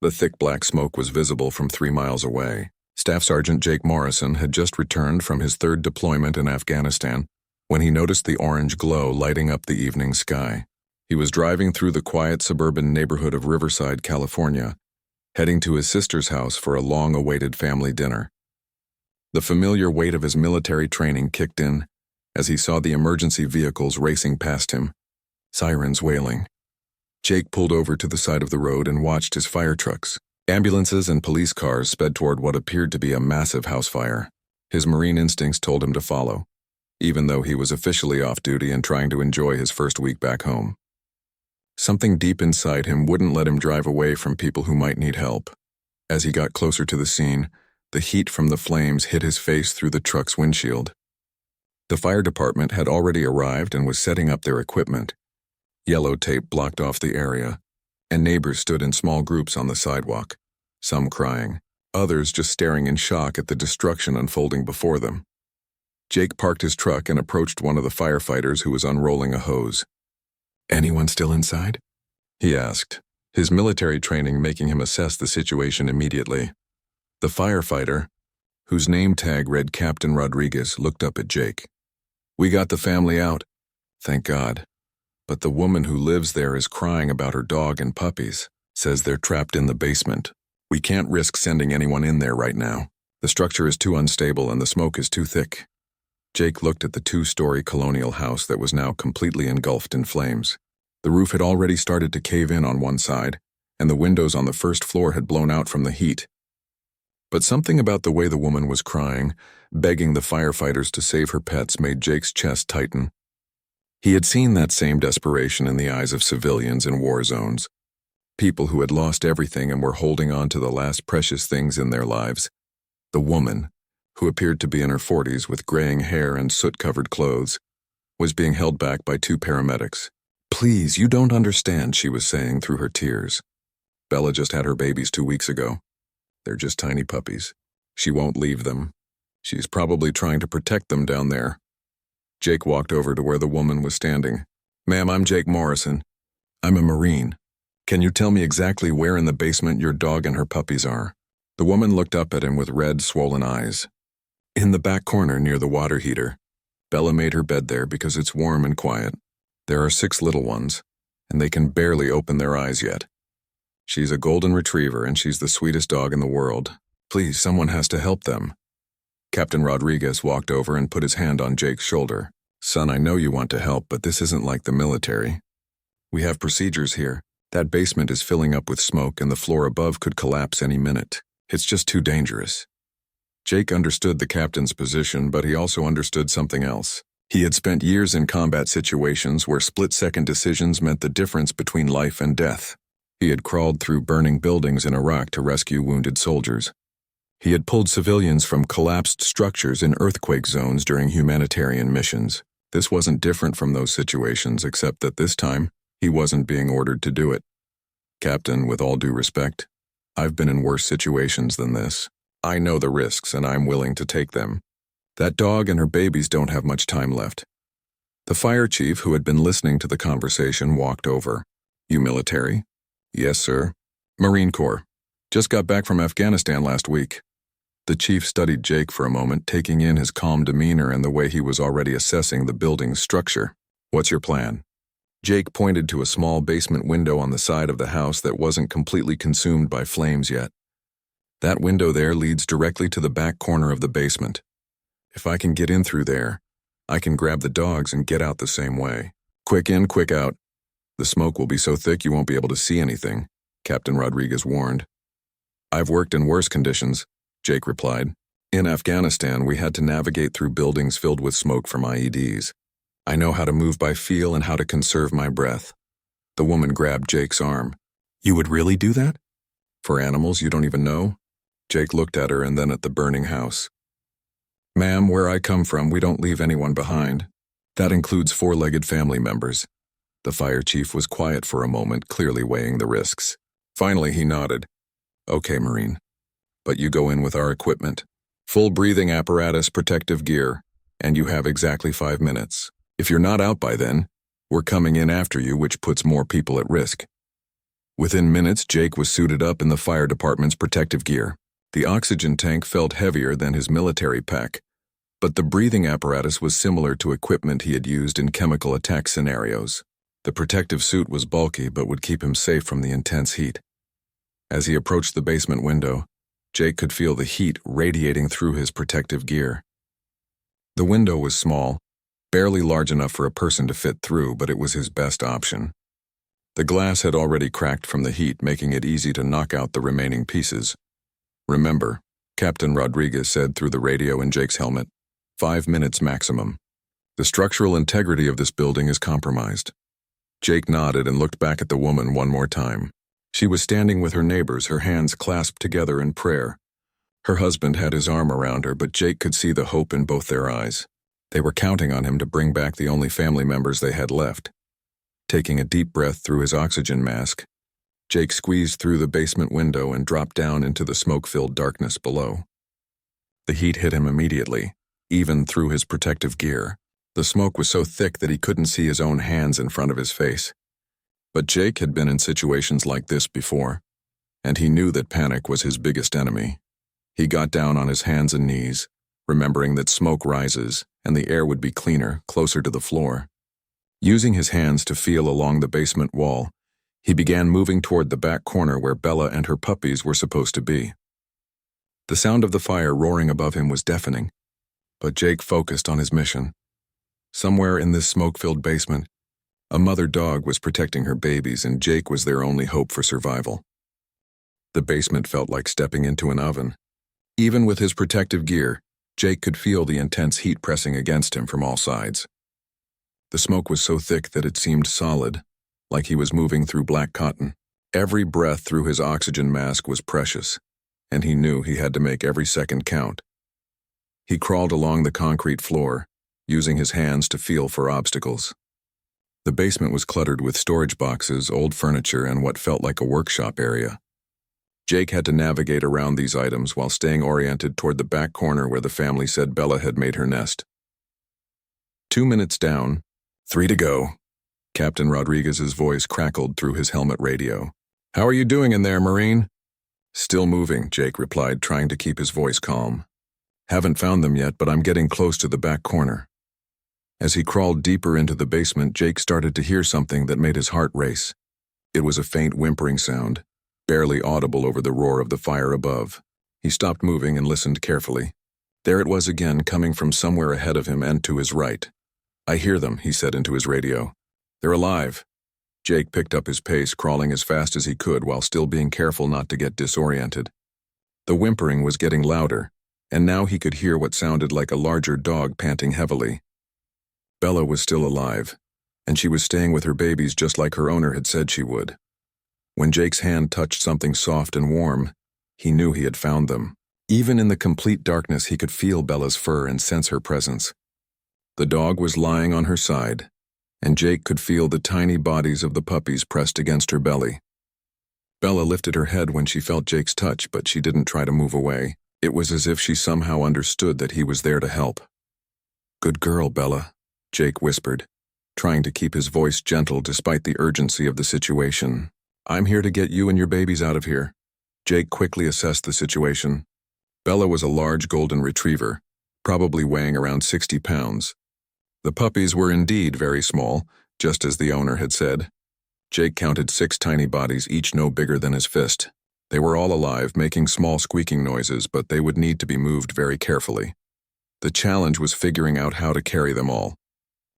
The thick black smoke was visible from 3 miles away. Staff Sergeant Jake Morrison had just returned from his 3rd deployment in Afghanistan when he noticed the orange glow lighting up the evening sky. He was driving through the quiet suburban neighborhood of Riverside, California, heading to his sister's house for a long-awaited family dinner. The familiar weight of his military training kicked in as he saw the emergency vehicles racing past him, sirens wailing. Jake pulled over to the side of the road and watched his fire trucks. Ambulances and police cars sped toward what appeared to be a massive house fire. His Marine instincts told him to follow, even though he was officially off duty and trying to enjoy his first week back home. Something deep inside him wouldn't let him drive away from people who might need help. As he got closer to the scene, the heat from the flames hit his face through the truck's windshield. The fire department had already arrived and was setting up their equipment. Yellow tape blocked off the area, and neighbors stood in small groups on the sidewalk, some crying, others just staring in shock at the destruction unfolding before them. Jake parked his truck and approached one of the firefighters who was unrolling a hose. "Anyone still inside?" he asked, his military training making him assess the situation immediately. The firefighter, whose name tag read Captain Rodriguez, looked up at Jake. "We got the family out, thank God. But the woman who lives there is crying about her dog and puppies, says they're trapped in the basement. We can't risk sending anyone in there right now. The structure is too unstable and the smoke is too thick." Jake looked at the 2-story colonial house that was now completely engulfed in flames. The roof had already started to cave in on one side, and the windows on the first floor had blown out from the heat. But something about the way the woman was crying, begging the firefighters to save her pets, made Jake's chest tighten. He had seen that same desperation in the eyes of civilians in war zones, people who had lost everything and were holding on to the last precious things in their lives. The woman, who appeared to be in her 40s with graying hair and soot-covered clothes, was being held back by 2 paramedics. "Please, you don't understand," she was saying through her tears. "Bella just had her babies 2 weeks ago. They're just tiny puppies. She won't leave them. She's probably trying to protect them down there." Jake walked over to where the woman was standing. "Ma'am, I'm Jake Morrison. I'm a Marine. Can you tell me exactly where in the basement your dog and her puppies are?" The woman looked up at him with red, swollen eyes. "In the back corner near the water heater. Bella made her bed there because it's warm and quiet. There are 6 little ones, and they can barely open their eyes yet. She's a golden retriever and she's the sweetest dog in the world. Please, someone has to help them." Captain Rodriguez walked over and put his hand on Jake's shoulder. "Son, I know you want to help, but this isn't like the military. We have procedures here. That basement is filling up with smoke and the floor above could collapse any minute. It's just too dangerous." Jake understood the captain's position, but he also understood something else. He had spent years in combat situations where split-second decisions meant the difference between life and death. He had crawled through burning buildings in Iraq to rescue wounded soldiers. He had pulled civilians from collapsed structures in earthquake zones during humanitarian missions. This wasn't different from those situations, except that this time, he wasn't being ordered to do it. "Captain, with all due respect, I've been in worse situations than this. I know the risks and I'm willing to take them. That dog and her babies don't have much time left." The fire chief, who had been listening to the conversation, walked over. "You military?" "Yes, sir." "Marine Corps. Just got back from Afghanistan last week." The chief studied Jake for a moment, taking in his calm demeanor and the way he was already assessing the building's structure. "What's your plan?" Jake pointed to a small basement window on the side of the house that wasn't completely consumed by flames yet. "That window there leads directly to the back corner of the basement. If I can get in through there, I can grab the dogs and get out the same way. Quick in, quick out. The smoke will be so thick you won't be able to see anything," Captain Rodriguez warned. "I've worked in worse conditions," Jake replied. "In Afghanistan, we had to navigate through buildings filled with smoke from IEDs. I know how to move by feel and how to conserve my breath." The woman grabbed Jake's arm. "You would really do that? For animals you don't even know?" Jake looked at her and then at the burning house. "Ma'am, where I come from, we don't leave anyone behind. That includes 4-legged family members." The fire chief was quiet for a moment, clearly weighing the risks. Finally, he nodded. "Okay, Marine. But you go in with our equipment. Full breathing apparatus, protective gear, and you have exactly 5 minutes. If you're not out by then, we're coming in after you, which puts more people at risk." Within minutes, Jake was suited up in the fire department's protective gear. The oxygen tank felt heavier than his military pack, but the breathing apparatus was similar to equipment he had used in chemical attack scenarios. The protective suit was bulky but would keep him safe from the intense heat. As he approached the basement window, Jake could feel the heat radiating through his protective gear. The window was small, barely large enough for a person to fit through, but it was his best option. The glass had already cracked from the heat, making it easy to knock out the remaining pieces. "Remember," Captain Rodriguez said through the radio in Jake's helmet, "5 minutes maximum. The structural integrity of this building is compromised." Jake nodded and looked back at the woman one more time. She was standing with her neighbors, her hands clasped together in prayer. Her husband had his arm around her, but Jake could see the hope in both their eyes. They were counting on him to bring back the only family members they had left. Taking a deep breath through his oxygen mask, Jake squeezed through the basement window and dropped down into the smoke-filled darkness below. The heat hit him immediately, even through his protective gear. The smoke was so thick that he couldn't see his own hands in front of his face. But Jake had been in situations like this before, and he knew that panic was his biggest enemy. He got down on his hands and knees, remembering that smoke rises and the air would be cleaner, closer to the floor. Using his hands to feel along the basement wall, he began moving toward the back corner where Bella and her puppies were supposed to be. The sound of the fire roaring above him was deafening, but Jake focused on his mission. Somewhere in this smoke-filled basement, a mother dog was protecting her babies, and Jake was their only hope for survival. The basement felt like stepping into an oven. Even with his protective gear, Jake could feel the intense heat pressing against him from all sides. The smoke was so thick that it seemed solid, like he was moving through black cotton. Every breath through his oxygen mask was precious, and he knew he had to make every second count. He crawled along the concrete floor, using his hands to feel for obstacles. The basement was cluttered with storage boxes, old furniture, and what felt like a workshop area. Jake had to navigate around these items while staying oriented toward the back corner where the family said Bella had made her nest. 2 minutes down, 3 to go. Captain Rodriguez's voice crackled through his helmet radio. "How are you doing in there, Marine?" "Still moving," Jake replied, trying to keep his voice calm. "Haven't found them yet, but I'm getting close to the back corner." As he crawled deeper into the basement, Jake started to hear something that made his heart race. It was a faint whimpering sound, barely audible over the roar of the fire above. He stopped moving and listened carefully. There it was again, coming from somewhere ahead of him and to his right. "I hear them," he said into his radio. "They're alive." Jake picked up his pace, crawling as fast as he could while still being careful not to get disoriented. The whimpering was getting louder, and now he could hear what sounded like a larger dog panting heavily. Bella was still alive, and she was staying with her babies just like her owner had said she would. When Jake's hand touched something soft and warm, he knew he had found them. Even in the complete darkness, he could feel Bella's fur and sense her presence. The dog was lying on her side, and Jake could feel the tiny bodies of the puppies pressed against her belly. Bella lifted her head when she felt Jake's touch, but she didn't try to move away. It was as if she somehow understood that he was there to help. "Good girl, Bella," Jake whispered, trying to keep his voice gentle despite the urgency of the situation. "I'm here to get you and your babies out of here." Jake quickly assessed the situation. Bella was a large golden retriever, probably weighing around 60 pounds. The puppies were indeed very small, just as the owner had said. Jake counted 6 tiny bodies, each no bigger than his fist. They were all alive, making small squeaking noises, but they would need to be moved very carefully. The challenge was figuring out how to carry them all.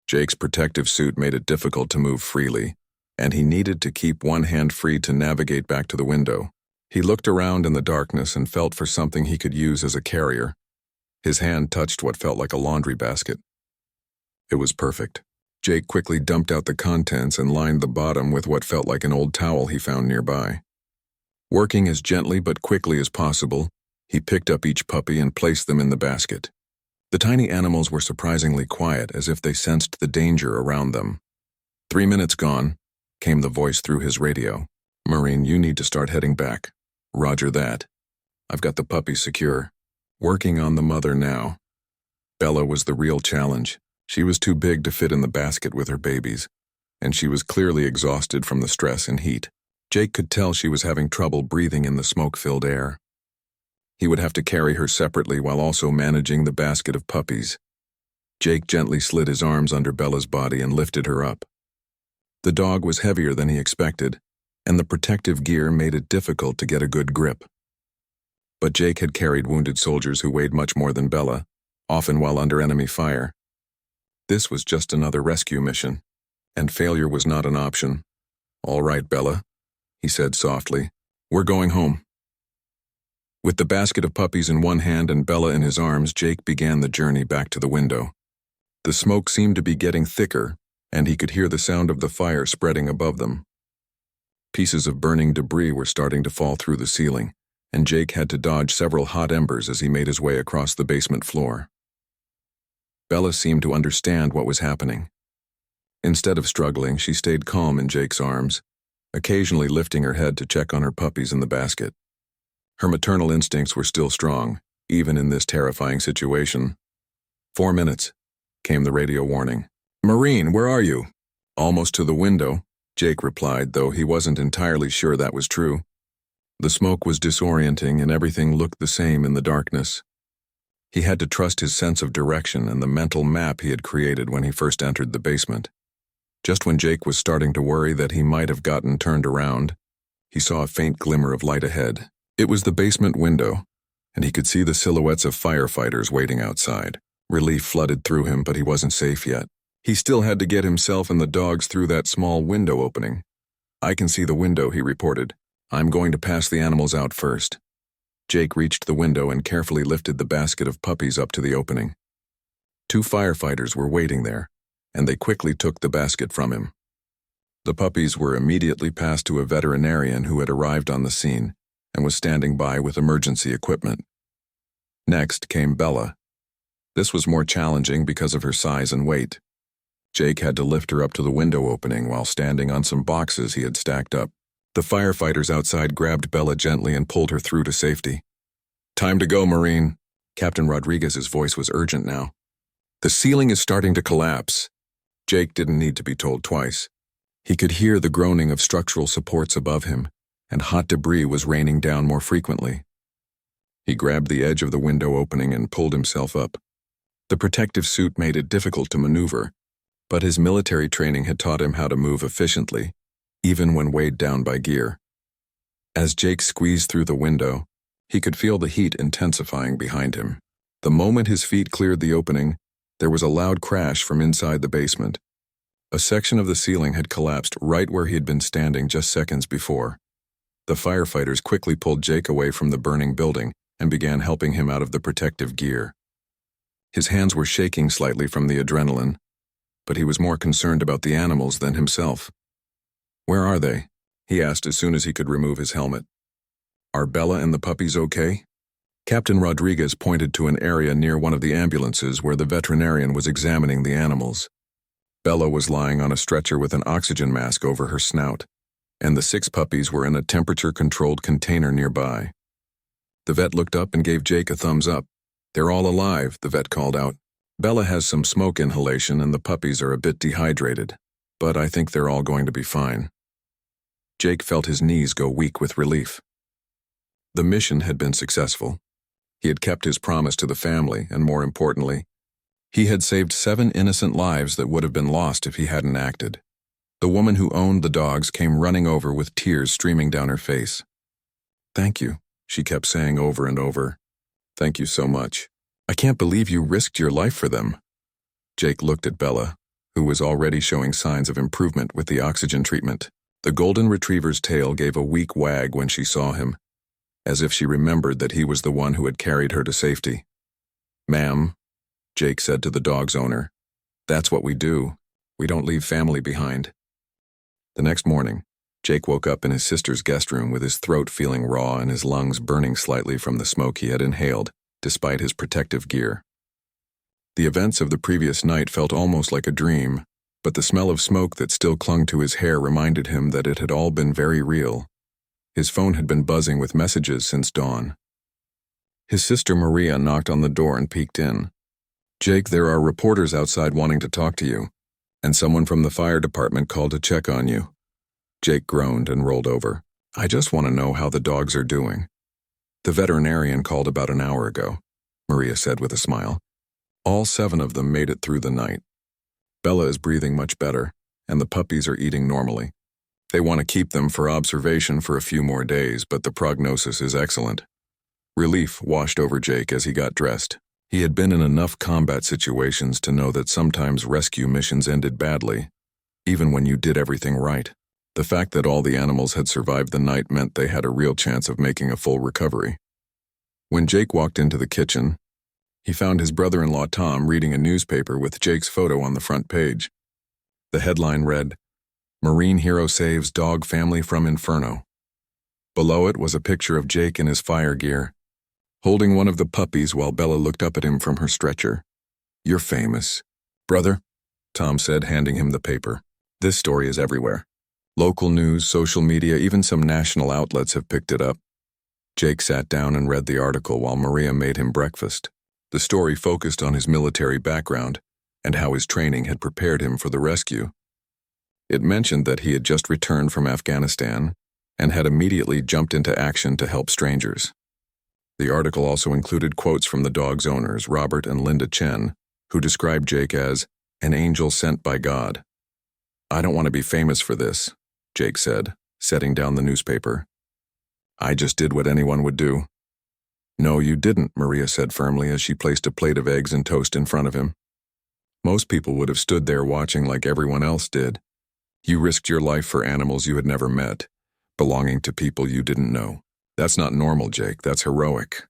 Jake's protective suit made it difficult to move freely, and he needed to keep one hand free to navigate back to the window. He looked around in the darkness and felt for something he could use as a carrier. His hand touched what felt like a laundry basket. It was perfect. Jake quickly dumped out the contents and lined the bottom with what felt like an old towel he found nearby. Working as gently but quickly as possible, he picked up each puppy and placed them in the basket. The tiny animals were surprisingly quiet, as if they sensed the danger around them. 3 minutes gone, came the voice through his radio. "Marine, you need to start heading back." "Roger that. I've got the puppies secure. Working on the mother now." Bella was the real challenge. She was too big to fit in the basket with her babies, and she was clearly exhausted from the stress and heat. Jake could tell she was having trouble breathing in the smoke-filled air. He would have to carry her separately while also managing the basket of puppies. Jake gently slid his arms under Bella's body and lifted her up. The dog was heavier than he expected, and the protective gear made it difficult to get a good grip. But Jake had carried wounded soldiers who weighed much more than Bella, often while under enemy fire. This was just another rescue mission, and failure was not an option. "All right, Bella," he said softly. "We're going home." With the basket of puppies in one hand and Bella in his arms, Jake began the journey back to the window. The smoke seemed to be getting thicker, and he could hear the sound of the fire spreading above them. Pieces of burning debris were starting to fall through the ceiling, and Jake had to dodge several hot embers as he made his way across the basement floor. Bella seemed to understand what was happening. Instead of struggling, she stayed calm in Jake's arms, occasionally lifting her head to check on her puppies in the basket. Her maternal instincts were still strong, even in this terrifying situation. 4 minutes, came the radio warning. "Marine, where are you?" "Almost to the window," Jake replied, though he wasn't entirely sure that was true. The smoke was disorienting and everything looked the same in the darkness. He had to trust his sense of direction and the mental map he had created when he first entered the basement. Just when Jake was starting to worry that he might have gotten turned around, he saw a faint glimmer of light ahead. It was the basement window, and he could see the silhouettes of firefighters waiting outside. Relief flooded through him, but he wasn't safe yet. He still had to get himself and the dogs through that small window opening. "I can see the window," he reported. "I'm going to pass the animals out first." Jake reached the window and carefully lifted the basket of puppies up to the opening. 2 firefighters were waiting there, and they quickly took the basket from him. The puppies were immediately passed to a veterinarian who had arrived on the scene and was standing by with emergency equipment. Next came Bella. This was more challenging because of her size and weight. Jake had to lift her up to the window opening while standing on some boxes he had stacked up. The firefighters outside grabbed Bella gently and pulled her through to safety. "Time to go, Marine." Captain Rodriguez's voice was urgent now. "The ceiling is starting to collapse." Jake didn't need to be told twice. He could hear the groaning of structural supports above him, and hot debris was raining down more frequently. He grabbed the edge of the window opening and pulled himself up. The protective suit made it difficult to maneuver, but his military training had taught him how to move efficiently, even when weighed down by gear. As Jake squeezed through the window, he could feel the heat intensifying behind him. The moment his feet cleared the opening, there was a loud crash from inside the basement. A section of the ceiling had collapsed right where he had been standing just seconds before. The firefighters quickly pulled Jake away from the burning building and began helping him out of the protective gear. His hands were shaking slightly from the adrenaline, but he was more concerned about the animals than himself. "Where are they?" he asked as soon as he could remove his helmet. "Are Bella and the puppies okay?" Captain Rodriguez pointed to an area near one of the ambulances where the veterinarian was examining the animals. Bella was lying on a stretcher with an oxygen mask over her snout, and the 6 puppies were in a temperature-controlled container nearby. The vet looked up and gave Jake a thumbs up. "They're all alive," the vet called out. "Bella has some smoke inhalation and the puppies are a bit dehydrated, but I think they're all going to be fine." Jake felt his knees go weak with relief. The mission had been successful. He had kept his promise to the family, and more importantly, he had saved 7 innocent lives that would have been lost if he hadn't acted. The woman who owned the dogs came running over with tears streaming down her face. "Thank you," she kept saying over and over. "Thank you so much. I can't believe you risked your life for them." Jake looked at Bella, who was already showing signs of improvement with the oxygen treatment. The golden retriever's tail gave a weak wag when she saw him, as if she remembered that he was the one who had carried her to safety. "Ma'am," Jake said to the dog's owner, "that's what we do. We don't leave family behind." The next morning, Jake woke up in his sister's guest room with his throat feeling raw and his lungs burning slightly from the smoke he had inhaled, despite his protective gear. The events of the previous night felt almost like a dream, but the smell of smoke that still clung to his hair reminded him that it had all been very real. His phone had been buzzing with messages since dawn. His sister Maria knocked on the door and peeked in. "Jake, there are reporters outside wanting to talk to you, and someone from the fire department called to check on you." Jake groaned and rolled over. I just want to know how the dogs are doing. The veterinarian called about an hour ago, Maria said with a smile. All 7 of them made it through the night. Bella is breathing much better, and the puppies are eating normally. They want to keep them for observation for a few more days, but the prognosis is excellent. Relief washed over Jake as he got dressed. He had been in enough combat situations to know that sometimes rescue missions ended badly, even when you did everything right. The fact that all the animals had survived the night meant they had a real chance of making a full recovery. When Jake walked into the kitchen, he found his brother-in-law Tom reading a newspaper with Jake's photo on the front page. The headline read, "Marine Hero Saves Dog Family from Inferno." Below it was a picture of Jake in his fire gear, holding one of the puppies while Bella looked up at him from her stretcher. "You're famous, brother," Tom said, handing him the paper. "This story is everywhere. Local news, social media, even some national outlets have picked it up." Jake sat down and read the article while Maria made him breakfast. The story focused on his military background and how his training had prepared him for the rescue. It mentioned that he had just returned from Afghanistan and had immediately jumped into action to help strangers. The article also included quotes from the dog's owners, Robert and Linda Chen, who described Jake as an angel sent by God. "I don't want to be famous for this," Jake said, setting down the newspaper. "I just did what anyone would do." "No, you didn't," Maria said firmly as she placed a plate of eggs and toast in front of him. "Most people would have stood there watching like everyone else did. You risked your life for animals you had never met, belonging to people you didn't know. That's not normal, Jake. That's heroic."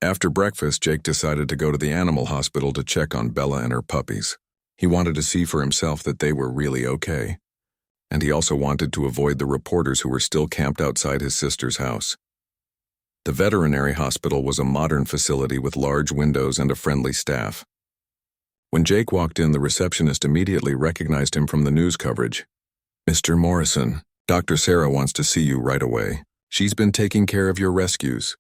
After breakfast, Jake decided to go to the animal hospital to check on Bella and her puppies. He wanted to see for himself that they were really okay. And he also wanted to avoid the reporters who were still camped outside his sister's house. The veterinary hospital was a modern facility with large windows and a friendly staff. When Jake walked in, the receptionist immediately recognized him from the news coverage. "Mr. Morrison, Dr. Sarah wants to see you right away. She's been taking care of your rescues."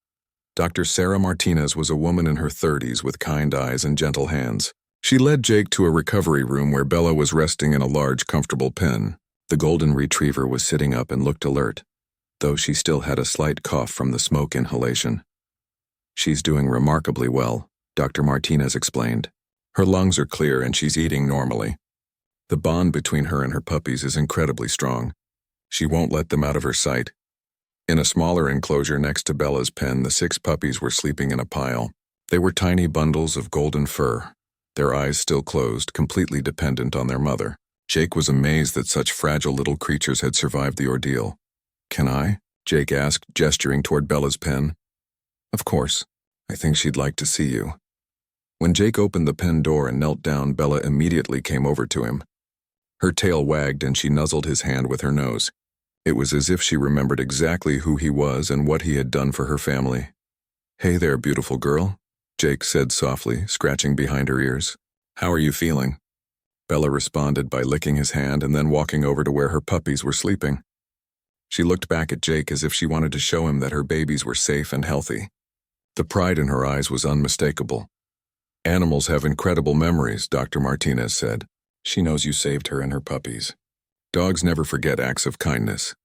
Dr. Sarah Martinez was a woman in her 30s with kind eyes and gentle hands. She led Jake to a recovery room where Bella was resting in a large, comfortable pen. The golden retriever was sitting up and looked alert, though she still had a slight cough from the smoke inhalation. "She's doing remarkably well," Dr. Martinez explained. "Her lungs are clear and she's eating normally. The bond between her and her puppies is incredibly strong. She won't let them out of her sight." In a smaller enclosure next to Bella's pen, the 6 puppies were sleeping in a pile. They were tiny bundles of golden fur, their eyes still closed, completely dependent on their mother. Jake was amazed that such fragile little creatures had survived the ordeal. "Can I?" Jake asked, gesturing toward Bella's pen. "Of course. I think she'd like to see you." When Jake opened the pen door and knelt down, Bella immediately came over to him. Her tail wagged and she nuzzled his hand with her nose. It was as if she remembered exactly who he was and what he had done for her family. "Hey there, beautiful girl," Jake said softly, scratching behind her ears. "How are you feeling?" Bella responded by licking his hand and then walking over to where her puppies were sleeping. She looked back at Jake as if she wanted to show him that her babies were safe and healthy. The pride in her eyes was unmistakable. "Animals have incredible memories," Dr. Martinez said. "She knows you saved her and her puppies. Dogs never forget acts of kindness."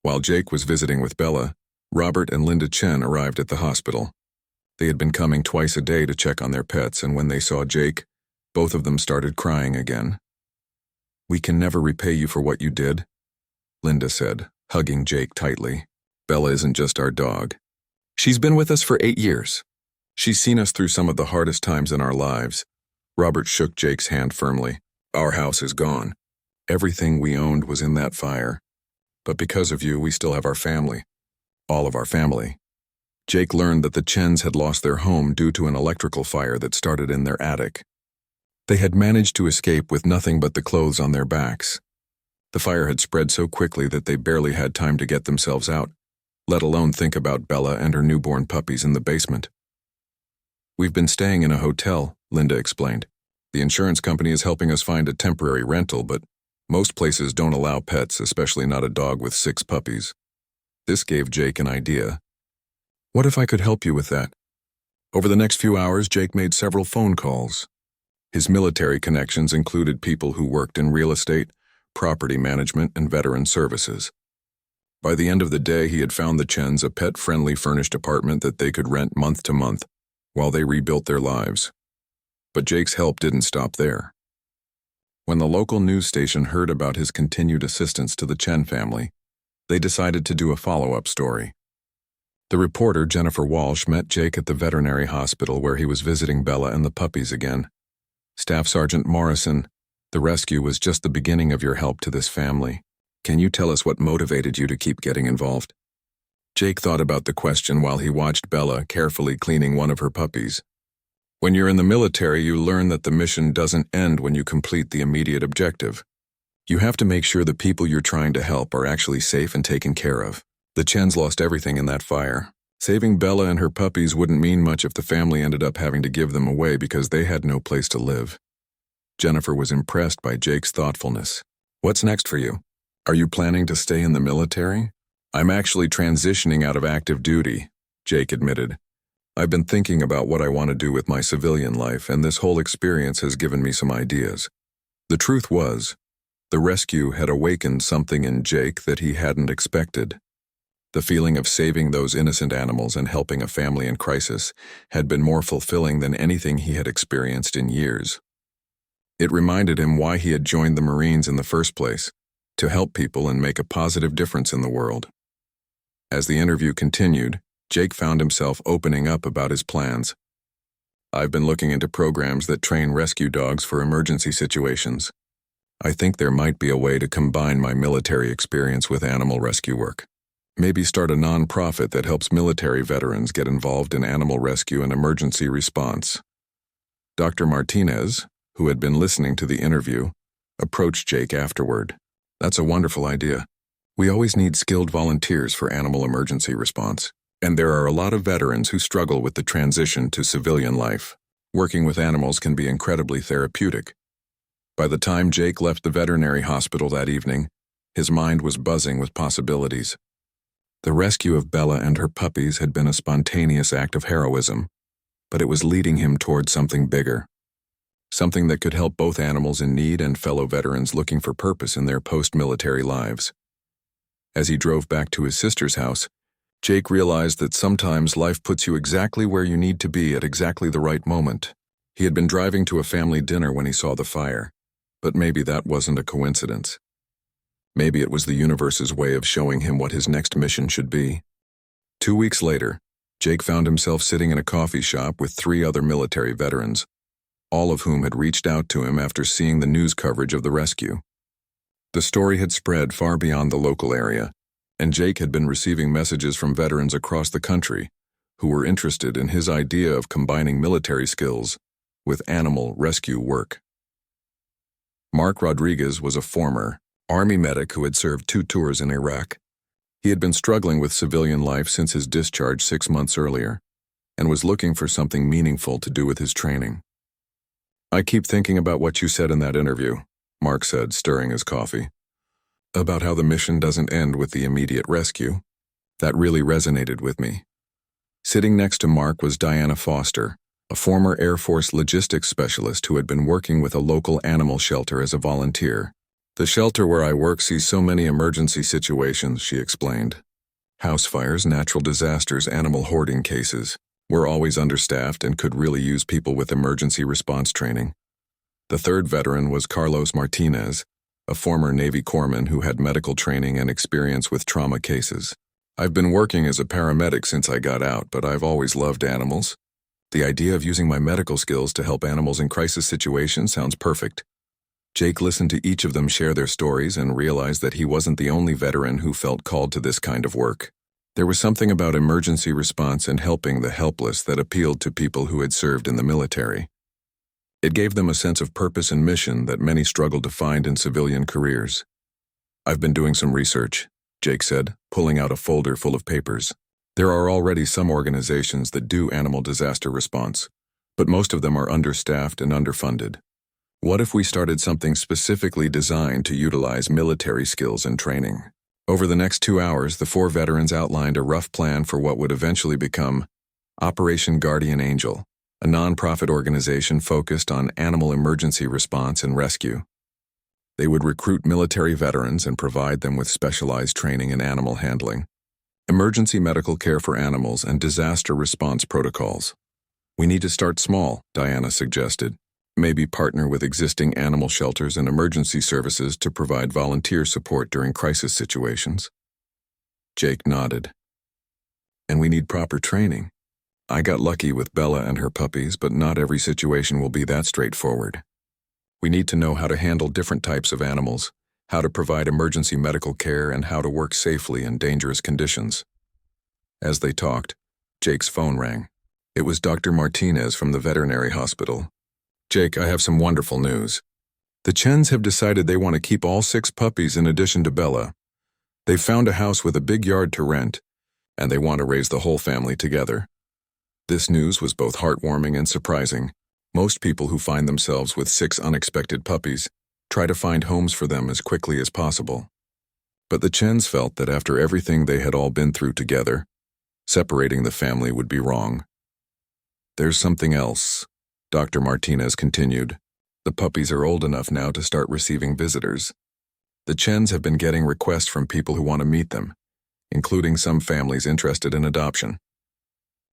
While Jake was visiting with Bella, Robert and Linda Chen arrived at the hospital. They had been coming twice a day to check on their pets, and when they saw Jake, both of them started crying again. "We can never repay you for what you did," Linda said, hugging Jake tightly. "Bella isn't just our dog. She's been with us for 8 years. She's seen us through some of the hardest times in our lives." Robert shook Jake's hand firmly. "Our house is gone. Everything we owned was in that fire. But because of you, we still have our family. All of our family." Jake learned that the Chens had lost their home due to an electrical fire that started in their attic. They had managed to escape with nothing but the clothes on their backs. The fire had spread so quickly that they barely had time to get themselves out, let alone think about Bella and her newborn puppies in the basement. "We've been staying in a hotel," Linda explained. "The insurance company is helping us find a temporary rental, but most places don't allow pets, especially not a dog with 6 puppies." This gave Jake an idea. "What if I could help you with that?" Over the next few hours, Jake made several phone calls. His military connections included people who worked in real estate, property management, and veteran services. By the end of the day, he had found the Chens a pet-friendly furnished apartment that they could rent month to month while they rebuilt their lives. But Jake's help didn't stop there. When the local news station heard about his continued assistance to the Chen family, they decided to do a follow-up story. The reporter, Jennifer Walsh, met Jake at the veterinary hospital where he was visiting Bella and the puppies again. Staff Sergeant Morrison, the rescue was just the beginning of your help to this family. Can you tell us what motivated you to keep getting involved? Jake thought about the question while he watched Bella carefully cleaning one of her puppies. When you're in the military, you learn that the mission doesn't end when you complete the immediate objective. You have to make sure the people you're trying to help are actually safe and taken care of. The Chens lost everything in that fire. Saving Bella and her puppies wouldn't mean much if the family ended up having to give them away because they had no place to live. Jennifer was impressed by Jake's thoughtfulness. What's next for you? Are you planning to stay in the military? I'm actually transitioning out of active duty, Jake admitted. I've been thinking about what I want to do with my civilian life, and this whole experience has given me some ideas. The truth was, the rescue had awakened something in Jake that he hadn't expected. The feeling of saving those innocent animals and helping a family in crisis had been more fulfilling than anything he had experienced in years. It reminded him why he had joined the Marines in the first place, to help people and make a positive difference in the world. As the interview continued, Jake found himself opening up about his plans. I've been looking into programs that train rescue dogs for emergency situations. I think there might be a way to combine my military experience with animal rescue work. Maybe start a non-profit that helps military veterans get involved in animal rescue and emergency response. Dr. Martinez, who had been listening to the interview, approached Jake afterward. That's a wonderful idea. We always need skilled volunteers for animal emergency response. And there are a lot of veterans who struggle with the transition to civilian life. Working with animals can be incredibly therapeutic. By the time Jake left the veterinary hospital that evening, his mind was buzzing with possibilities. The rescue of Bella and her puppies had been a spontaneous act of heroism, but it was leading him toward something bigger. Something that could help both animals in need and fellow veterans looking for purpose in their post-military lives. As he drove back to his sister's house, Jake realized that sometimes life puts you exactly where you need to be at exactly the right moment. He had been driving to a family dinner when he saw the fire, but maybe that wasn't a coincidence. Maybe it was the universe's way of showing him what his next mission should be. 2 weeks later, Jake found himself sitting in a coffee shop with 3 other military veterans, all of whom had reached out to him after seeing the news coverage of the rescue. The story had spread far beyond the local area, and Jake had been receiving messages from veterans across the country who were interested in his idea of combining military skills with animal rescue work. Mark Rodriguez was a former Army medic who had served 2 tours in Iraq. He had been struggling with civilian life since his discharge 6 months earlier, and was looking for something meaningful to do with his training. I keep thinking about what you said in that interview, Mark said, stirring his coffee. About how the mission doesn't end with the immediate rescue. That really resonated with me. Sitting next to Mark was Diana Foster, a former Air Force logistics specialist who had been working with a local animal shelter as a volunteer. The shelter where I work sees so many emergency situations, she explained. House fires, natural disasters, animal hoarding cases. We're always understaffed and could really use people with emergency response training. The third veteran was Carlos Martinez, a former Navy corpsman who had medical training and experience with trauma cases. I've been working as a paramedic since I got out, but I've always loved animals. The idea of using my medical skills to help animals in crisis situations sounds perfect. Jake listened to each of them share their stories and realized that he wasn't the only veteran who felt called to this kind of work. There was something about emergency response and helping the helpless that appealed to people who had served in the military. It gave them a sense of purpose and mission that many struggled to find in civilian careers. I've been doing some research, Jake said, pulling out a folder full of papers. There are already some organizations that do animal disaster response, but most of them are understaffed and underfunded. What if we started something specifically designed to utilize military skills and training? Over the next 2 hours, the 4 veterans outlined a rough plan for what would eventually become Operation Guardian Angel, a non-profit organization focused on animal emergency response and rescue. They would recruit military veterans and provide them with specialized training in animal handling, emergency medical care for animals, and disaster response protocols. We need to start small, Diana suggested. Maybe partner with existing animal shelters and emergency services to provide volunteer support during crisis situations. Jake nodded. And we need proper training. I got lucky with Bella and her puppies, but not every situation will be that straightforward. We need to know how to handle different types of animals, how to provide emergency medical care, and how to work safely in dangerous conditions. As they talked, Jake's phone rang. It was Dr. Martinez from the veterinary hospital. Jake, I have some wonderful news. The Chens have decided they want to keep all 6 puppies in addition to Bella. They've found a house with a big yard to rent, and they want to raise the whole family together. This news was both heartwarming and surprising. Most people who find themselves with 6 unexpected puppies try to find homes for them as quickly as possible. But the Chens felt that after everything they had all been through together, separating the family would be wrong. There's something else, Dr. Martinez continued. The puppies are old enough now to start receiving visitors. The Chens have been getting requests from people who want to meet them, including some families interested in adoption.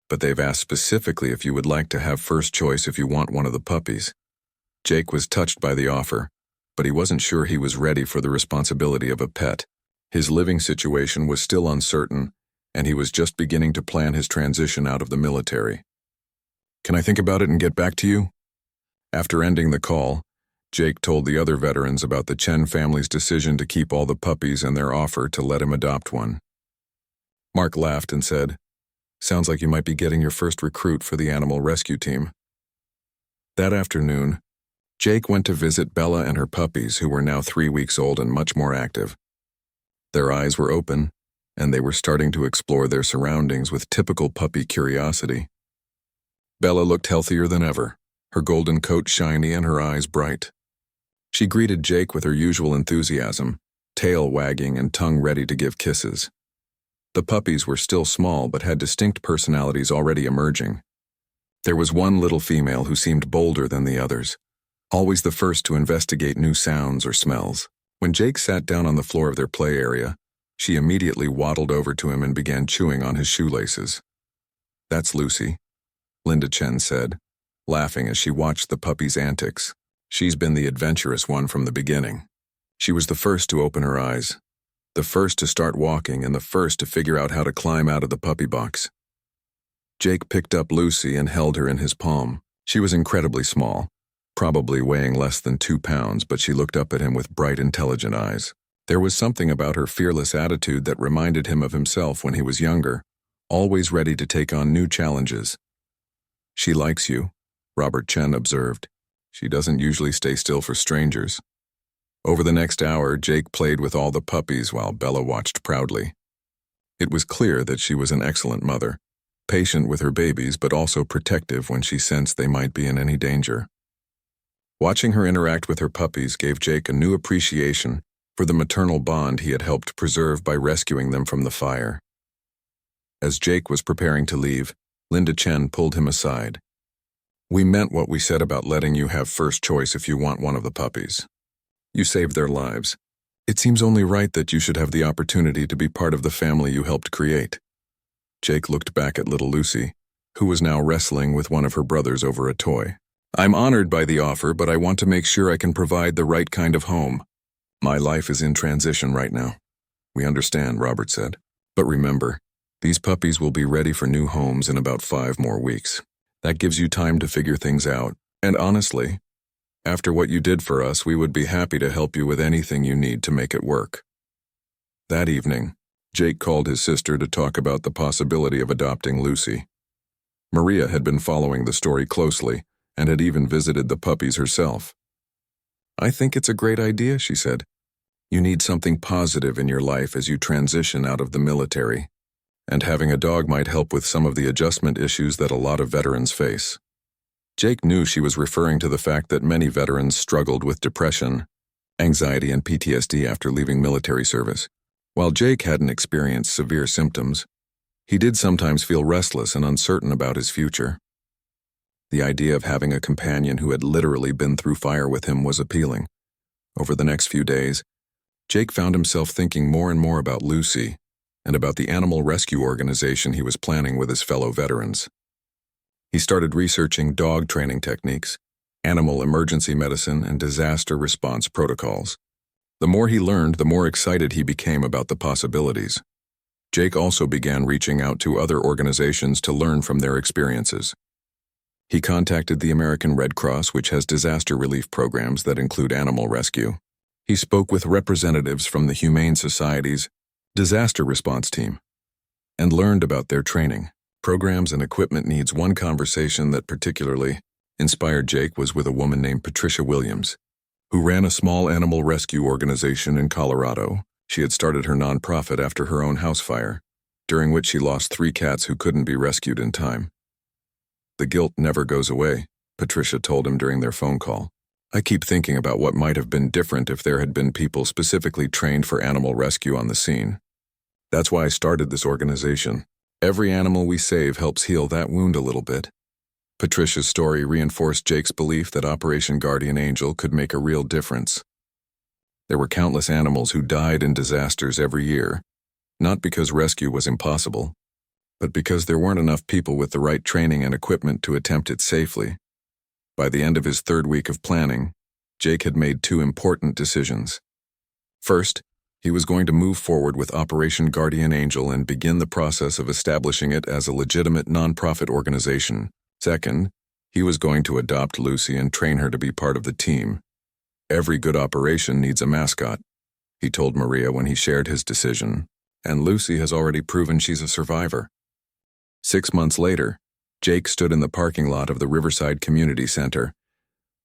But they've asked specifically if you would like to have first choice if you want one of the puppies. Jake was touched by the offer, but he wasn't sure he was ready for the responsibility of a pet. His living situation was still uncertain, and he was just beginning to plan his transition out of the military. Can I think about it and get back to you? After ending the call, Jake told the other veterans about the Chen family's decision to keep all the puppies and their offer to let him adopt one. Mark laughed and said, "Sounds like you might be getting your first recruit for the animal rescue team." That afternoon, Jake went to visit Bella and her puppies, who were now 3 weeks old and much more active. Their eyes were open, and they were starting to explore their surroundings with typical puppy curiosity. Bella looked healthier than ever, her golden coat shiny and her eyes bright. She greeted Jake with her usual enthusiasm, tail wagging and tongue ready to give kisses. The puppies were still small but had distinct personalities already emerging. There was one little female who seemed bolder than the others, always the first to investigate new sounds or smells. When Jake sat down on the floor of their play area, she immediately waddled over to him and began chewing on his shoelaces. "That's Lucy," Linda Chen said, laughing as she watched the puppy's antics. "She's been the adventurous one from the beginning. She was the first to open her eyes, the first to start walking, and the first to figure out how to climb out of the puppy box." Jake picked up Lucy and held her in his palm. She was incredibly small, probably weighing less than 2 pounds, but she looked up at him with bright, intelligent eyes. There was something about her fearless attitude that reminded him of himself when he was younger, always ready to take on new challenges. "She likes you," Robert Chen observed. "She doesn't usually stay still for strangers." Over the next hour, Jake played with all the puppies while Bella watched proudly. It was clear that she was an excellent mother, patient with her babies but also protective when she sensed they might be in any danger. Watching her interact with her puppies gave Jake a new appreciation for the maternal bond he had helped preserve by rescuing them from the fire. As Jake was preparing to leave, Linda Chen pulled him aside. "We meant what we said about letting you have first choice if you want one of the puppies. You saved their lives. It seems only right that you should have the opportunity to be part of the family you helped create." Jake looked back at little Lucy, who was now wrestling with one of her brothers over a toy. "I'm honored by the offer, but I want to make sure I can provide the right kind of home. My life is in transition right now." "We understand," Robert said. "But remember, these puppies will be ready for new homes in about 5 more weeks. That gives you time to figure things out. And honestly, after what you did for us, we would be happy to help you with anything you need to make it work." That evening, Jake called his sister to talk about the possibility of adopting Lucy. Maria had been following the story closely and had even visited the puppies herself. "I think it's a great idea," she said. "You need something positive in your life as you transition out of the military, and having a dog might help with some of the adjustment issues that a lot of veterans face." Jake knew she was referring to the fact that many veterans struggled with depression, anxiety, and PTSD after leaving military service. While Jake hadn't experienced severe symptoms, he did sometimes feel restless and uncertain about his future. The idea of having a companion who had literally been through fire with him was appealing, Over the next few days, Jake found himself thinking more and more about Lucy and about the animal rescue organization he was planning with his fellow veterans. He started researching dog training techniques, animal emergency medicine, and disaster response protocols. The more he learned, the more excited he became about the possibilities. Jake also began reaching out to other organizations to learn from their experiences. He contacted the American Red Cross, which has disaster relief programs that include animal rescue. He spoke with representatives from the Humane Society's disaster response team and learned about their training, programs, and equipment needs. One conversation that particularly inspired Jake was with a woman named Patricia Williams, who ran a small animal rescue organization in Colorado. She had started her nonprofit after her own house fire, during which she lost 3 cats who couldn't be rescued in time. "The guilt never goes away," Patricia told him during their phone call. "I keep thinking about what might have been different if there had been people specifically trained for animal rescue on the scene. That's why I started this organization. Every animal we save helps heal that wound a little bit." Patricia's story reinforced Jake's belief that Operation Guardian Angel could make a real difference. There were countless animals who died in disasters every year, not because rescue was impossible, but because there weren't enough people with the right training and equipment to attempt it safely. By the end of his 3rd week of planning, Jake had made 2 important decisions. First, he was going to move forward with Operation Guardian Angel and begin the process of establishing it as a legitimate nonprofit organization. Second, he was going to adopt Lucy and train her to be part of the team. "Every good operation needs a mascot," he told Maria when he shared his decision, "and Lucy has already proven she's a survivor." 6 months later, Jake stood in the parking lot of the Riverside Community Center,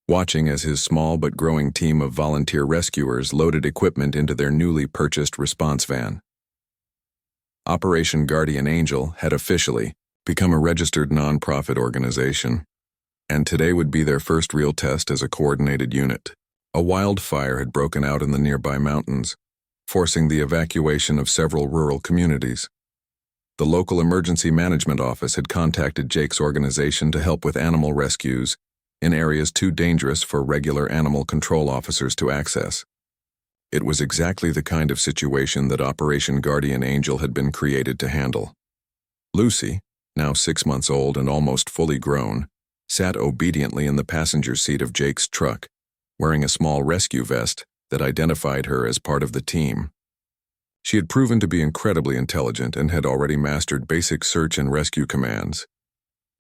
watching as his small but growing team of volunteer rescuers loaded equipment into their newly purchased response van. Operation Guardian Angel had officially become a registered nonprofit organization, and today would be their first real test as a coordinated unit. A wildfire had broken out in the nearby mountains, forcing the evacuation of several rural communities. The local emergency management office had contacted Jake's organization to help with animal rescues in areas too dangerous for regular animal control officers to access. It was exactly the kind of situation that Operation Guardian Angel had been created to handle. Lucy, now 6 months old and almost fully grown, sat obediently in the passenger seat of Jake's truck, wearing a small rescue vest that identified her as part of the team. She had proven to be incredibly intelligent and had already mastered basic search and rescue commands.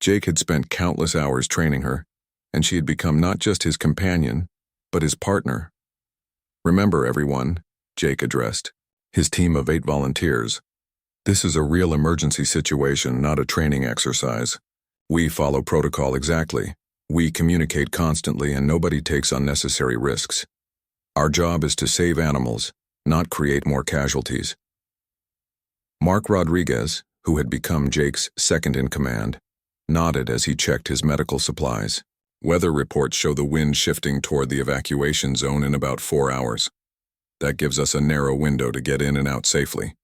Jake had spent countless hours training her, and she had become not just his companion, but his partner. "Remember, everyone," Jake addressed his team of 8 volunteers. "This is a real emergency situation, not a training exercise. We follow protocol exactly. We communicate constantly, and nobody takes unnecessary risks. Our job is to save animals, not create more casualties." Mark Rodriguez, who had become Jake's second-in-command, nodded as he checked his medical supplies. "Weather reports show the wind shifting toward the evacuation zone in about 4 hours. That gives us a narrow window to get in and out safely."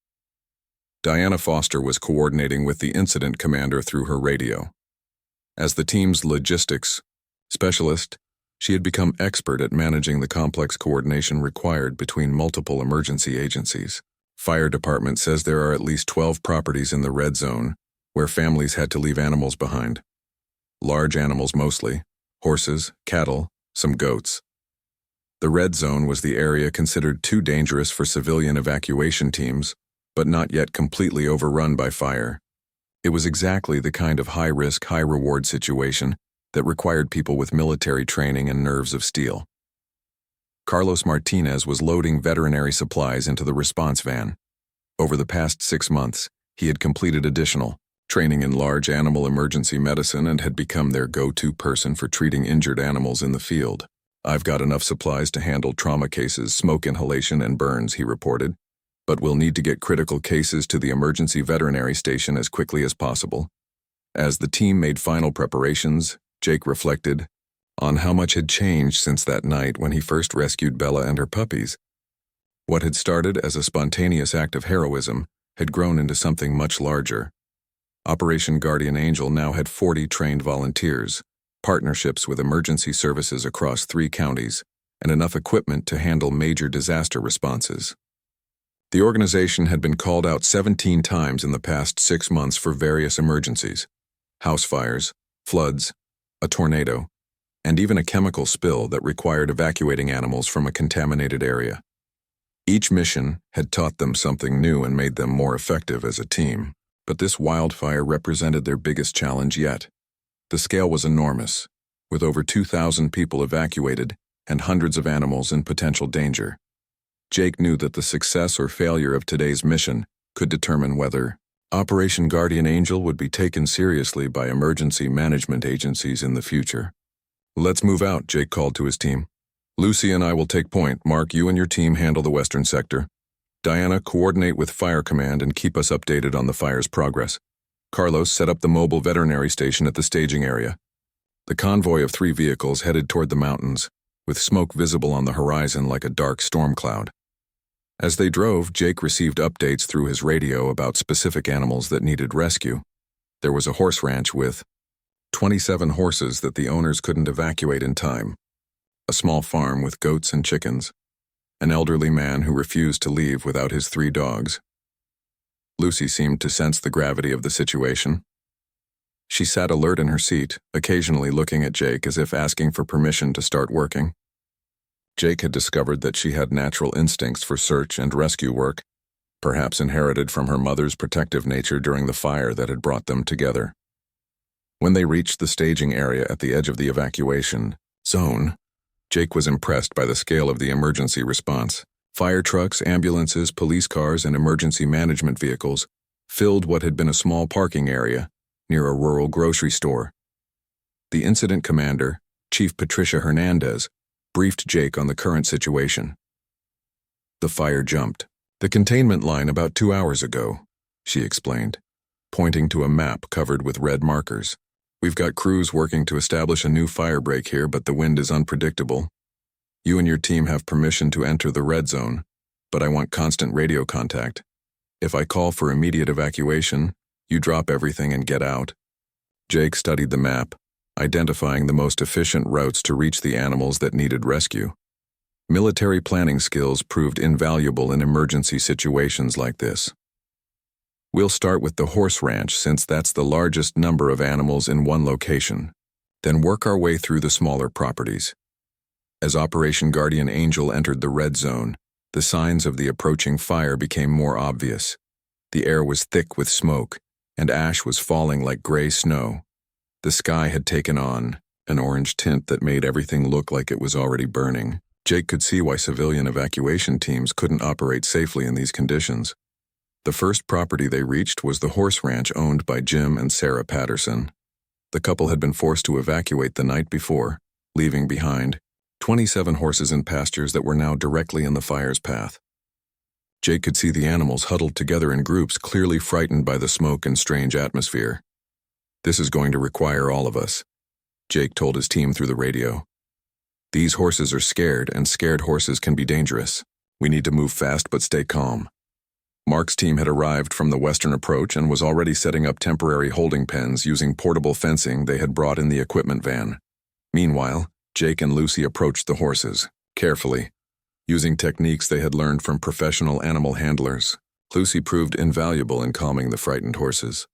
Diana Foster was coordinating with the incident commander through her radio. As the team's logistics specialist, she had become expert at managing the complex coordination required between multiple emergency agencies. Fire department says there are at least 12 properties in the red zone where families had to leave animals behind. Large animals mostly, horses, cattle, some goats. The red zone was the area considered too dangerous for civilian evacuation teams, but not yet completely overrun by fire. It was exactly the kind of high-risk, high-reward situation that required people with military training and nerves of steel. Carlos Martinez was loading veterinary supplies into the response van. Over the past 6 months, he had completed additional training in large animal emergency medicine and had become their go-to person for treating injured animals in the field. "I've got enough supplies to handle trauma cases, smoke inhalation, and burns," he reported, "but we'll need to get critical cases to the emergency veterinary station as quickly as possible." As the team made final preparations, Jake reflected on how much had changed since that night when he first rescued Bella and her puppies. What had started as a spontaneous act of heroism had grown into something much larger. Operation Guardian Angel now had 40 trained volunteers, partnerships with emergency services across 3 counties, and enough equipment to handle major disaster responses. The organization had been called out 17 times in the past 6 months for various emergencies: house fires, floods, a tornado, and even a chemical spill that required evacuating animals from a contaminated area. Each mission had taught them something new and made them more effective as a team, but this wildfire represented their biggest challenge yet. The scale was enormous, with over 2,000 people evacuated and hundreds of animals in potential danger. Jake knew that the success or failure of today's mission could determine whether Operation Guardian Angel would be taken seriously by emergency management agencies in the future. "Let's move out," Jake called to his team. "Lucy and I will take point. Mark, you and your team handle the western sector. Diana, coordinate with Fire Command and keep us updated on the fire's progress. Carlos, set up the mobile veterinary station at the staging area." The convoy of 3 vehicles headed toward the mountains, with smoke visible on the horizon like a dark storm cloud. As they drove, Jake received updates through his radio about specific animals that needed rescue. There was a horse ranch with 27 horses that the owners couldn't evacuate in time, a small farm with goats and chickens, an elderly man who refused to leave without his 3 dogs. Lucy seemed to sense the gravity of the situation. She sat alert in her seat, occasionally looking at Jake as if asking for permission to start working. Jake had discovered that she had natural instincts for search and rescue work, perhaps inherited from her mother's protective nature during the fire that had brought them together. When they reached the staging area at the edge of the evacuation zone, Jake was impressed by the scale of the emergency response. Fire trucks, ambulances, police cars, and emergency management vehicles filled what had been a small parking area near a rural grocery store. The incident commander, Chief Patricia Hernandez, briefed Jake on the current situation. "The fire jumped the containment line about 2 hours ago," she explained, pointing to a map covered with red markers. "We've got crews working to establish a new fire break here, but the wind is unpredictable. You and your team have permission to enter the red zone, but I want constant radio contact. If I call for immediate evacuation, you drop everything and get out." Jake studied the map, identifying the most efficient routes to reach the animals that needed rescue. Military planning skills proved invaluable in emergency situations like this. "We'll start with the horse ranch since that's the largest number of animals in one location, then work our way through the smaller properties." As Operation Guardian Angel entered the red zone, the signs of the approaching fire became more obvious. The air was thick with smoke, and ash was falling like gray snow. The sky had taken on an orange tint that made everything look like it was already burning. Jake could see why civilian evacuation teams couldn't operate safely in these conditions. The first property they reached was the horse ranch owned by Jim and Sarah Patterson. The couple had been forced to evacuate the night before, leaving behind 27 horses in pastures that were now directly in the fire's path. Jake could see the animals huddled together in groups, clearly frightened by the smoke and strange atmosphere. "This is going to require all of us," Jake told his team through the radio. "These horses are scared, and scared horses can be dangerous. We need to move fast but stay calm." Mark's team had arrived from the western approach and was already setting up temporary holding pens using portable fencing they had brought in the equipment van. Meanwhile, Jake and Lucy approached the horses, carefully, using techniques they had learned from professional animal handlers. Lucy proved invaluable in calming the frightened horses.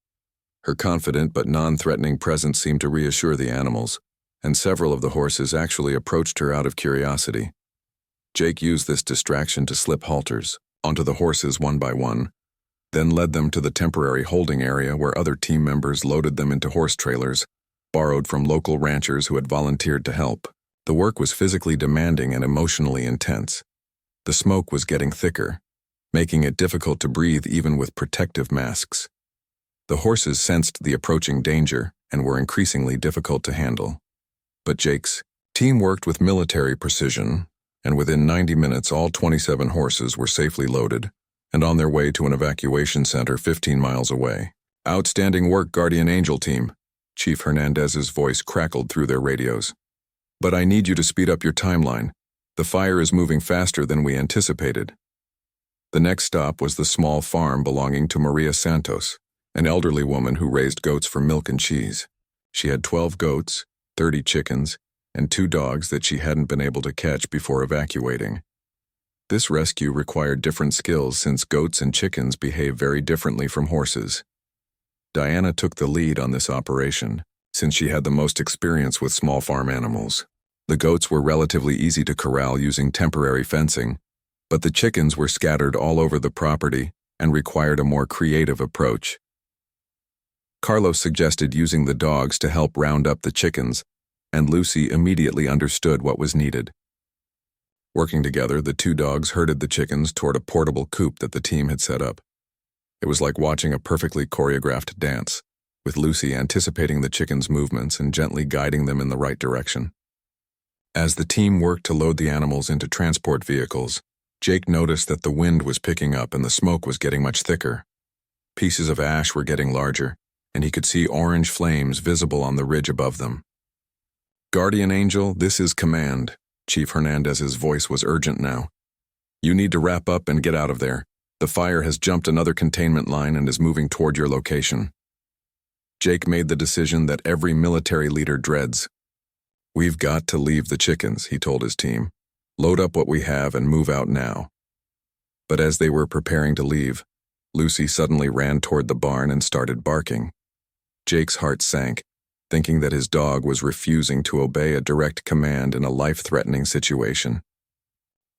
Her confident but non-threatening presence seemed to reassure the animals, and several of the horses actually approached her out of curiosity. Jake used this distraction to slip halters onto the horses one by one, then led them to the temporary holding area where other team members loaded them into horse trailers, borrowed from local ranchers who had volunteered to help. The work was physically demanding and emotionally intense. The smoke was getting thicker, making it difficult to breathe even with protective masks. The horses sensed the approaching danger and were increasingly difficult to handle. But Jake's team worked with military precision, and within 90 minutes all 27 horses were safely loaded and on their way to an evacuation center 15 miles away. "Outstanding work, Guardian Angel team," Chief Hernandez's voice crackled through their radios. "But I need you to speed up your timeline. The fire is moving faster than we anticipated." The next stop was the small farm belonging to Maria Santos, an elderly woman who raised goats for milk and cheese. She had 12 goats, 30 chickens, and 2 dogs that she hadn't been able to catch before evacuating. This rescue required different skills since goats and chickens behave very differently from horses. Diana took the lead on this operation, since she had the most experience with small farm animals. The goats were relatively easy to corral using temporary fencing, but the chickens were scattered all over the property and required a more creative approach. Carlos suggested using the dogs to help round up the chickens, and Lucy immediately understood what was needed. Working together, the 2 dogs herded the chickens toward a portable coop that the team had set up. It was like watching a perfectly choreographed dance, with Lucy anticipating the chickens' movements and gently guiding them in the right direction. As the team worked to load the animals into transport vehicles, Jake noticed that the wind was picking up and the smoke was getting much thicker. Pieces of ash were getting larger, and he could see orange flames visible on the ridge above them. "Guardian Angel, this is command." Chief Hernandez's voice was urgent now. "You need to wrap up and get out of there. The fire has jumped another containment line and is moving toward your location." Jake made the decision that every military leader dreads. "We've got to leave the chickens," he told his team. "Load up what we have and move out now." But as they were preparing to leave, Lucy suddenly ran toward the barn and started barking. Jake's heart sank, thinking that his dog was refusing to obey a direct command in a life-threatening situation.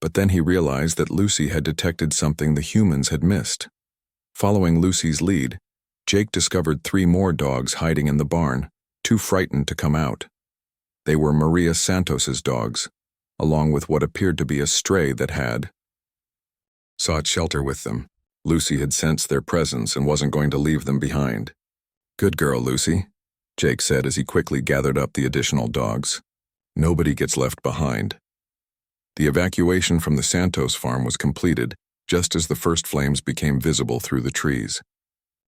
But then he realized that Lucy had detected something the humans had missed. Following Lucy's lead, Jake discovered 3 more dogs hiding in the barn, too frightened to come out. They were Maria Santos's dogs, along with what appeared to be a stray that had sought shelter with them. Lucy had sensed their presence and wasn't going to leave them behind. "Good girl, Lucy," Jake said as he quickly gathered up the additional dogs. "Nobody gets left behind." The evacuation from the Santos farm was completed just as the first flames became visible through the trees.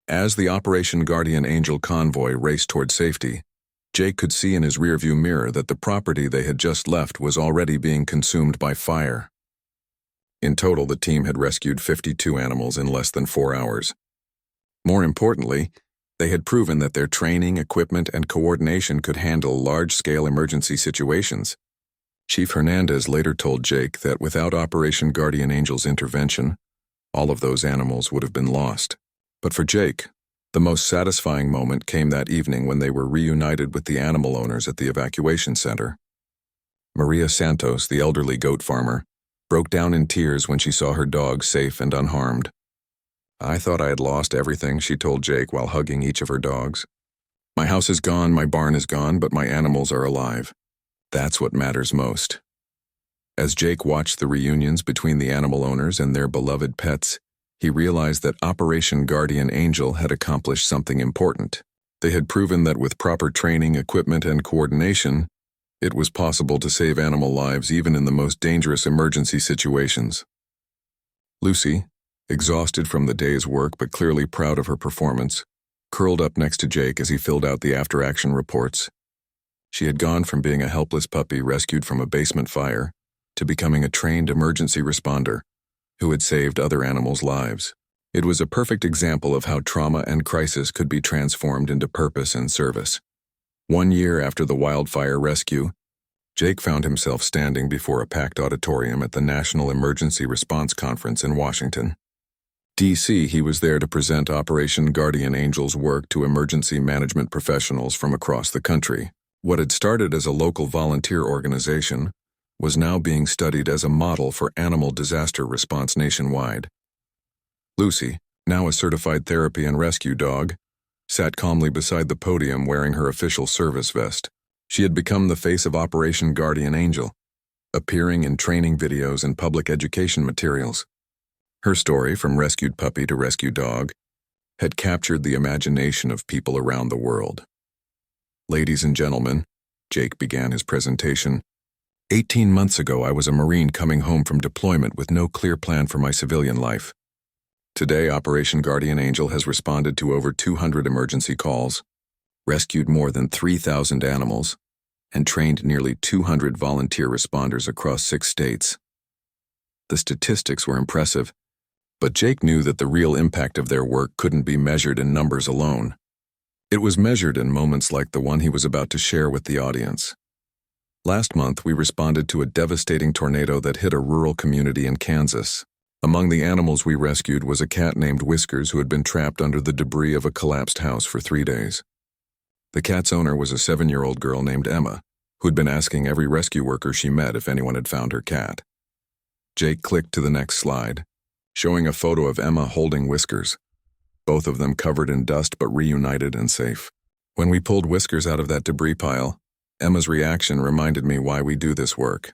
As the Operation Guardian Angel convoy raced toward safety, Jake could see in his rearview mirror that the property they had just left was already being consumed by fire. In total, the team had rescued 52 animals in less than 4 hours. More importantly, they had proven that their training, equipment, and coordination could handle large-scale emergency situations. Chief Hernandez later told Jake that without Operation Guardian Angel's intervention, all of those animals would have been lost. But for Jake, the most satisfying moment came that evening when they were reunited with the animal owners at the evacuation center. Maria Santos, the elderly goat farmer, broke down in tears when she saw her dogs safe and unharmed. "I thought I had lost everything," she told Jake while hugging each of her dogs. "My house is gone, my barn is gone, but my animals are alive. That's what matters most." As Jake watched the reunions between the animal owners and their beloved pets, he realized that Operation Guardian Angel had accomplished something important. They had proven that with proper training, equipment, and coordination, it was possible to save animal lives even in the most dangerous emergency situations. Lucy, exhausted from the day's work but clearly proud of her performance, curled up next to Jake as he filled out the after-action reports. She had gone from being a helpless puppy rescued from a basement fire to becoming a trained emergency responder who had saved other animals' lives. It was a perfect example of how trauma and crisis could be transformed into purpose and service. 1 year after the wildfire rescue, Jake found himself standing before a packed auditorium at the National Emergency Response Conference in Washington, D.C. He was there to present Operation Guardian Angel's work to emergency management professionals from across the country. What had started as a local volunteer organization was now being studied as a model for animal disaster response nationwide. Lucy, now a certified therapy and rescue dog, sat calmly beside the podium wearing her official service vest. She had become the face of Operation Guardian Angel, appearing in training videos and public education materials. Her story, from rescued puppy to rescue dog, had captured the imagination of people around the world. "Ladies and gentlemen," Jake began his presentation, 18 months ago I was a Marine coming home from deployment with no clear plan for my civilian life. Today, Operation Guardian Angel has responded to over 200 emergency calls, rescued more than 3,000 animals, and trained nearly 200 volunteer responders across 6 states. The statistics were impressive, but Jake knew that the real impact of their work couldn't be measured in numbers alone. It was measured in moments like the one he was about to share with the audience. Last month, we responded to a devastating tornado that hit a rural community in Kansas. Among the animals we rescued was a cat named Whiskers who had been trapped under the debris of a collapsed house for 3 days. The cat's owner was a 7-year-old girl named Emma, who'd been asking every rescue worker she met if anyone had found her cat. Jake clicked to the next slide, showing a photo of Emma holding Whiskers, both of them covered in dust but reunited and safe. When we pulled Whiskers out of that debris pile, Emma's reaction reminded me why we do this work.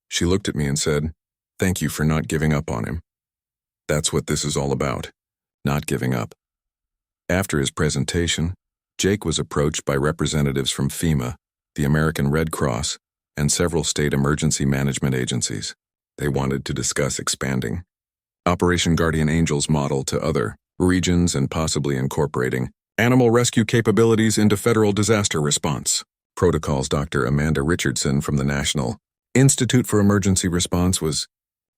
She looked at me and said, "Thank you for not giving up on him." That's what this is all about, not giving up. After his presentation, Jake was approached by representatives from FEMA, the American Red Cross, and several state emergency management agencies. They wanted to discuss expanding Operation Guardian Angel's model to other regions and possibly incorporating animal rescue capabilities into federal disaster response protocols. Dr. Amanda Richardson from the National Institute for Emergency Response was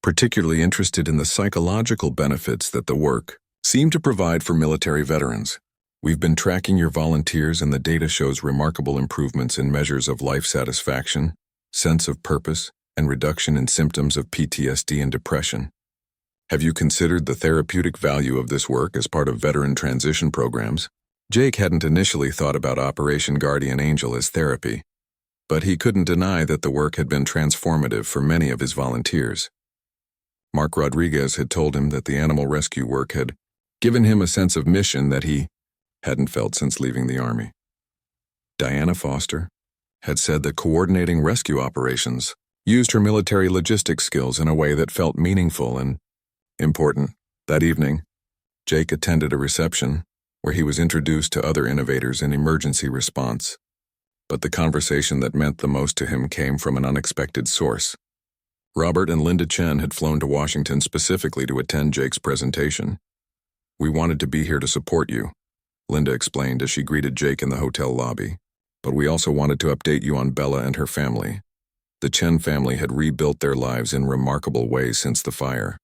particularly interested in the psychological benefits that the work seemed to provide for military veterans. "We've been tracking your volunteers and the data shows remarkable improvements in measures of life satisfaction, sense of purpose, and reduction in symptoms of PTSD and depression. Have you considered the therapeutic value of this work as part of veteran transition programs?" Jake hadn't initially thought about Operation Guardian Angel as therapy, but he couldn't deny that the work had been transformative for many of his volunteers. Mark Rodriguez had told him that the animal rescue work had given him a sense of mission that he hadn't felt since leaving the Army. Diana Foster had said that coordinating rescue operations used her military logistics skills in a way that felt meaningful and important. That evening, Jake attended a reception where he was introduced to other innovators in emergency response. But the conversation that meant the most to him came from an unexpected source. Robert and Linda Chen had flown to Washington specifically to attend Jake's presentation. "We wanted to be here to support you," Linda explained as she greeted Jake in the hotel lobby. "But we also wanted to update you on Bella and her family." The Chen family had rebuilt their lives in remarkable ways since the fire.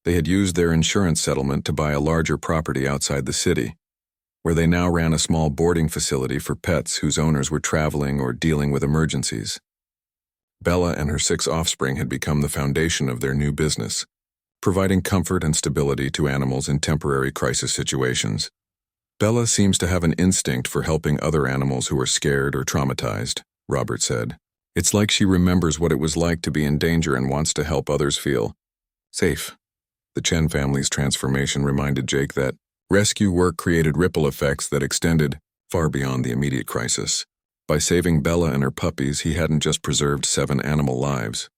They had used their insurance settlement to buy a larger property outside the city, where they now ran a small boarding facility for pets whose owners were traveling or dealing with emergencies. Bella and her 6 offspring had become the foundation of their new business, providing comfort and stability to animals in temporary crisis situations. "Bella seems to have an instinct for helping other animals who are scared or traumatized," Robert said. "It's like she remembers what it was like to be in danger and wants to help others feel safe." The Chen family's transformation reminded Jake that rescue work created ripple effects that extended far beyond the immediate crisis. By saving Bella and her puppies, he hadn't just preserved 7 animal lives.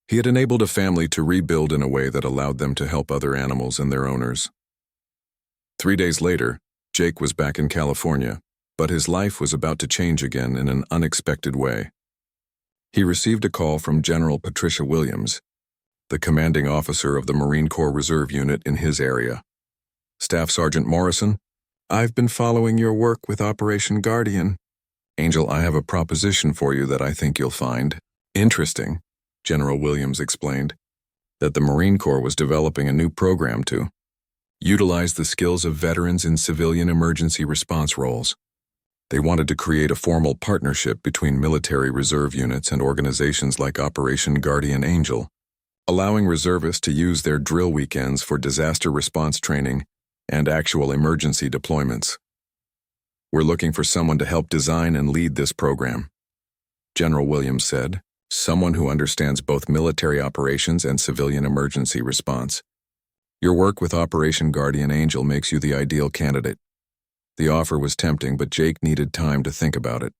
He had enabled a family to rebuild in a way that allowed them to help other animals and their owners. 3 days later, Jake was back in California, but his life was about to change again in an unexpected way. He received a call from General Patricia Williams, the commanding officer of the Marine Corps Reserve Unit in his area. "Staff Sergeant Morrison, I've been following your work with Operation Guardian Angel. I have a proposition for you that I think you'll find interesting," General Williams explained, that the Marine Corps was developing a new program to utilize the skills of veterans in civilian emergency response roles. They wanted to create a formal partnership between military reserve units and organizations like Operation Guardian Angel, allowing reservists to use their drill weekends for disaster response training and actual emergency deployments. "We're looking for someone to help design and lead this program," General Williams said, "someone who understands both military operations and civilian emergency response. Your work with Operation Guardian Angel makes you the ideal candidate." The offer was tempting, but Jake needed time to think about it.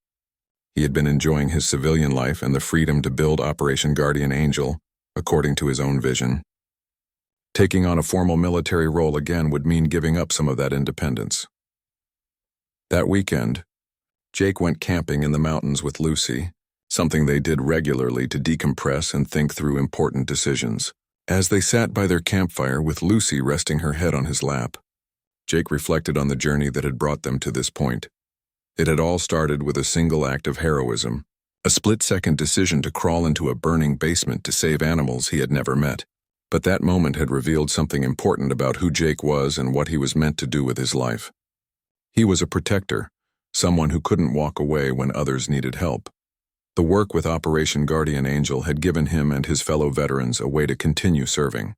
He had been enjoying his civilian life and the freedom to build Operation Guardian Angel according to his own vision. Taking on a formal military role again would mean giving up some of that independence. That weekend, Jake went camping in the mountains with Lucy, something they did regularly to decompress and think through important decisions. As they sat by their campfire with Lucy resting her head on his lap, Jake reflected on the journey that had brought them to this point. It had all started with a single act of heroism, a split-second decision to crawl into a burning basement to save animals he had never met. But that moment had revealed something important about who Jake was and what he was meant to do with his life. He was a protector, someone who couldn't walk away when others needed help. The work with Operation Guardian Angel had given him and his fellow veterans a way to continue serving,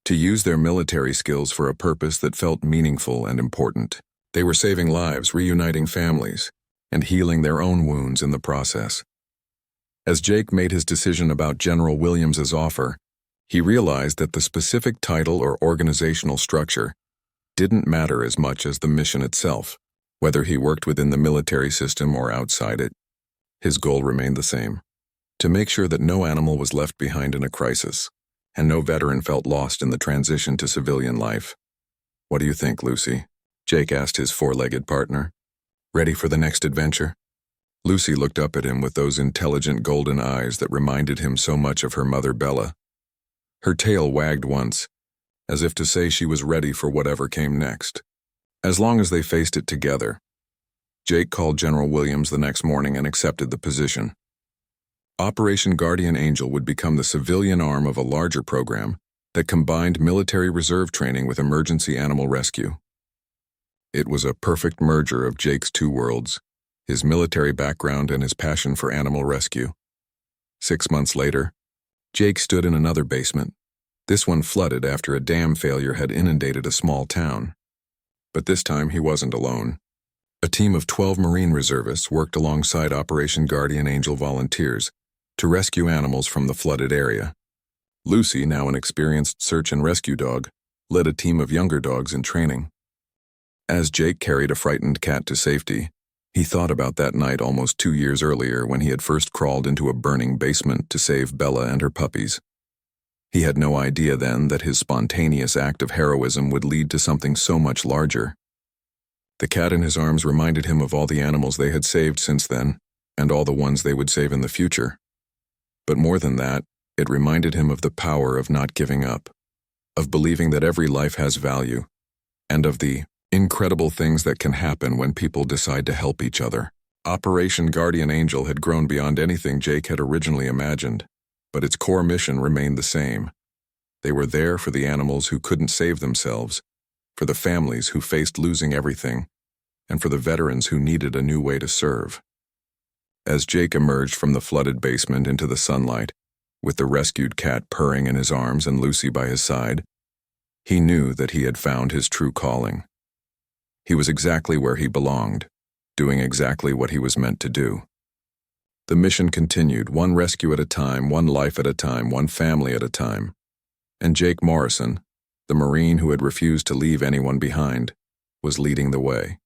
to use their military skills for a purpose that felt meaningful and important. They were saving lives, reuniting families, and healing their own wounds in the process. As Jake made his decision about General Williams's offer, he realized that the specific title or organizational structure didn't matter as much as the mission itself. Whether he worked within the military system or outside it, his goal remained the same: to make sure that no animal was left behind in a crisis, and no veteran felt lost in the transition to civilian life. "What do you think, Lucy?" Jake asked his four-legged partner. "Ready for the next adventure?" Lucy looked up at him with those intelligent golden eyes that reminded him so much of her mother Bella. Her tail wagged once, as if to say she was ready for whatever came next. As long as they faced it together, Jake called General Williams the next morning and accepted the position. Operation Guardian Angel would become the civilian arm of a larger program that combined military reserve training with emergency animal rescue. It was a perfect merger of Jake's two worlds, his military background and his passion for animal rescue. 6 months later, Jake stood in another basement, this one flooded after a dam failure had inundated a small town. But this time he wasn't alone. A team of 12 Marine reservists worked alongside Operation Guardian Angel volunteers to rescue animals from the flooded area. Lucy, now an experienced search and rescue dog, led a team of younger dogs in training. As Jake carried a frightened cat to safety, he thought about that night almost 2 years earlier when he had first crawled into a burning basement to save Bella and her puppies. He had no idea then that his spontaneous act of heroism would lead to something so much larger. The cat in his arms reminded him of all the animals they had saved since then, and all the ones they would save in the future. But more than that, it reminded him of the power of not giving up, of believing that every life has value, and of the incredible things that can happen when people decide to help each other. Operation Guardian Angel had grown beyond anything Jake had originally imagined, but its core mission remained the same. They were there for the animals who couldn't save themselves, for the families who faced losing everything, and for the veterans who needed a new way to serve. As Jake emerged from the flooded basement into the sunlight, with the rescued cat purring in his arms and Lucy by his side, he knew that he had found his true calling. He was exactly where he belonged, doing exactly what he was meant to do. The mission continued, one rescue at a time, one life at a time, one family at a time. And Jake Morrison, the Marine who had refused to leave anyone behind, was leading the way.